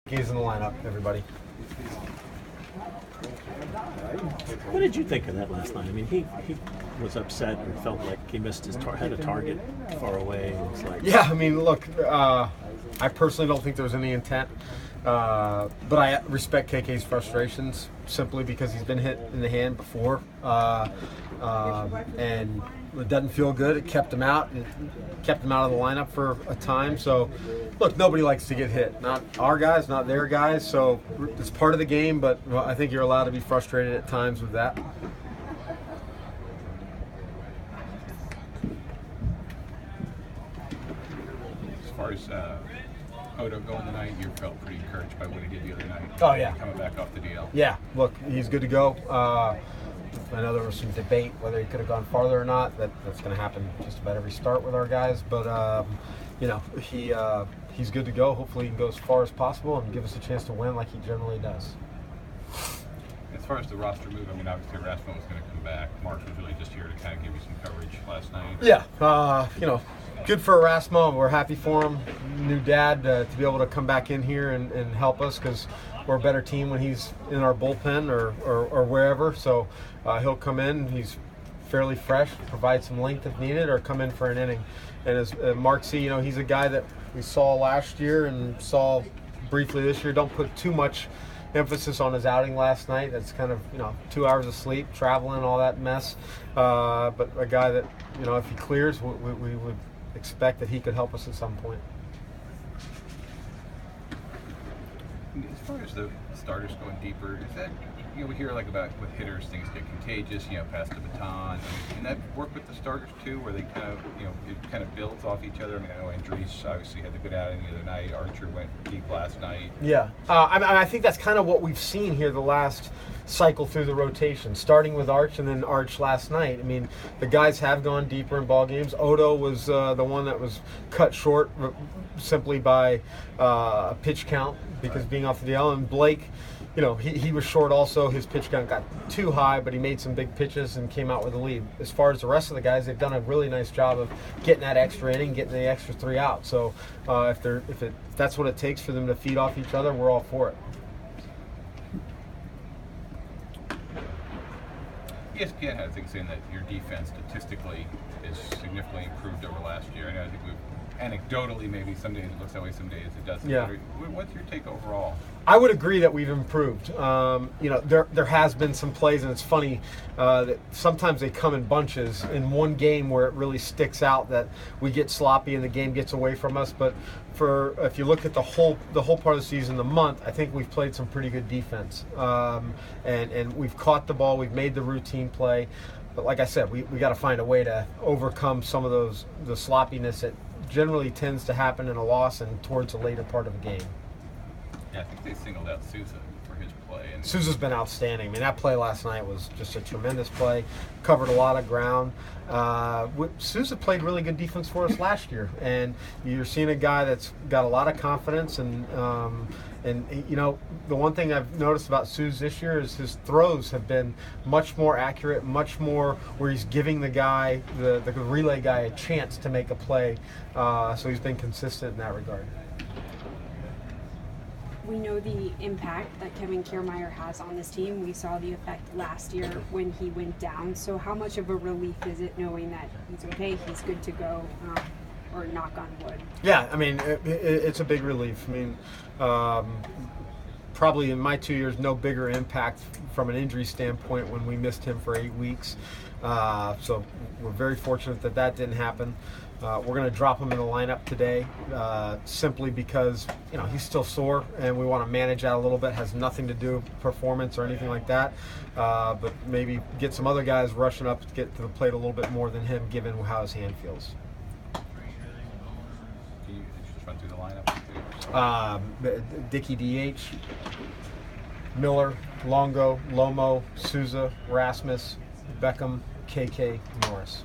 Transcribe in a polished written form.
He's in the lineup, everybody. What did you think of that last night? I mean, he was upset and felt like he missed his had a target far away. It was like, Yeah, I mean, look, I personally don't think there was any intent, but I respect KK's frustrations simply because he's been hit in the hand before, and it doesn't feel good. It kept him out. It kept him out of the lineup for a time. So, look, nobody likes to get hit. Not our guys, not their guys. So it's part of the game, but I think you're allowed to be frustrated at times with that. As far as Odo going tonight, you felt pretty encouraged by what he did the other night. Oh, yeah. Coming back off the DL. Yeah, look, he's good to go. I know there was some debate whether he could have gone farther or not. That's going to happen just about every start with our guys. But, he's good to go. Hopefully he can go as far as possible and give us a chance to win like he generally does. As far as the roster move, I mean, obviously Rasmus was going to come back. Mark was really just here to kind of give you some coverage last night. Yeah, good for Erasmo. We're happy for him. New dad to be able to come back in here and help us because we're a better team when he's in our bullpen or wherever. So he'll come in. He's fairly fresh, provide some length if needed, or come in for an inning. And as Mark C, he's a guy that we saw last year and saw briefly this year. Don't put too much emphasis on his outing last night. That's kind of 2 hours of sleep, traveling, all that mess. But a guy that if he clears, we would expect that he could help us at some point. As far as the starters going deeper, is that we hear like about with hitters things get contagious, pass the baton. Can that work with the starters too, where they kind of it kind of builds off each other? I mean, I know Andres obviously had the good outing the other night. Archer went deep last night. Yeah, I think that's kind of what we've seen here the last cycle through the rotation, starting with Arch and then Arch last night. I mean, the guys have gone deeper in ball games. Odo was the one that was cut short simply by pitch count because being off the DL, and Blake. He was short also. His pitch count got too high, but he made some big pitches and came out with a lead. As far as the rest of the guys, they've done a really nice job of getting that extra inning, getting the extra 3 out. So if that's what it takes for them to feed off each other, we're all for it. ESPN had a thing saying that your defense statistically is significantly improved over last year. I think anecdotally, maybe some days it looks that way, some days it doesn't. Yeah. What's your take overall? I would agree that we've improved. There has been some plays, and it's funny that sometimes they come in bunches in one game where it really sticks out that we get sloppy and the game gets away from us. But if you look at the whole part of the season, the month, I think we've played some pretty good defense, and we've caught the ball, we've made the routine play. But like I said, we got to find a way to overcome some of the sloppiness that generally tends to happen in a loss and towards the later part of a game. Yeah, I think they singled out Souza for his play. And Souza's been outstanding. I mean, that play last night was just a tremendous play. Covered a lot of ground. Souza played really good defense for us last year, and you're seeing a guy that's got a lot of confidence. And the one thing I've noticed about Souza this year is his throws have been much more accurate, much more where he's giving the guy, the relay guy, a chance to make a play. So he's been consistent in that regard. We know the impact that Kevin Kiermaier has on this team. We saw the effect last year when he went down. So how much of a relief is it knowing that he's okay, he's good to go, or knock on wood? Yeah, I mean, it's a big relief. I mean, probably in my 2 years, no bigger impact from an injury standpoint when we missed him for 8 weeks. So we're very fortunate that didn't happen. We're going to drop him in the lineup today simply because he's still sore and we want to manage that a little bit. Has nothing to do with performance or anything like that, but maybe get some other guys rushing up to get to the plate a little bit more than him given how his hand feels. Can you just run through the lineup? Dickey DH, Miller, Longo, Lomo, Souza, Rasmus, Beckham, KK, Norris.